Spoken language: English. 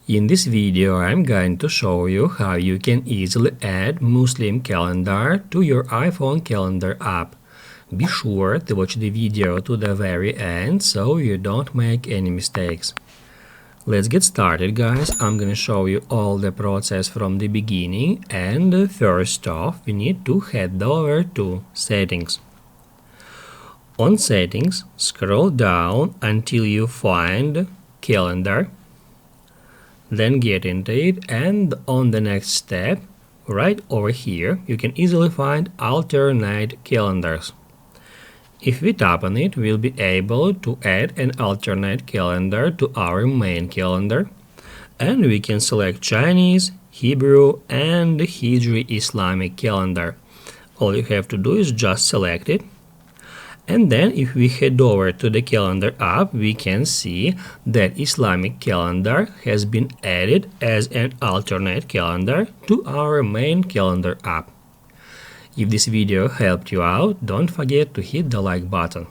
In this video, I'm going to show you how you can easily add Muslim calendar to your iPhone calendar app. Be sure to watch the video to the very end so you don't make any mistakes. Let's get started, guys. I'm gonna show you all the process from the beginning, and first off we need to head over to Settings. On Settings, scroll down until you find Calendar. Then get into it, and on the next step, right over here, you can easily find alternate calendars. If we tap on it, we'll be able to add an alternate calendar to our main calendar, and we can select Chinese, Hebrew, and Hijri Islamic calendar. All you have to do is just select it. And then if we head over to the calendar app, we can see that Islamic calendar has been added as an alternate calendar to our main calendar app. If this video helped you out, don't forget to hit the like button.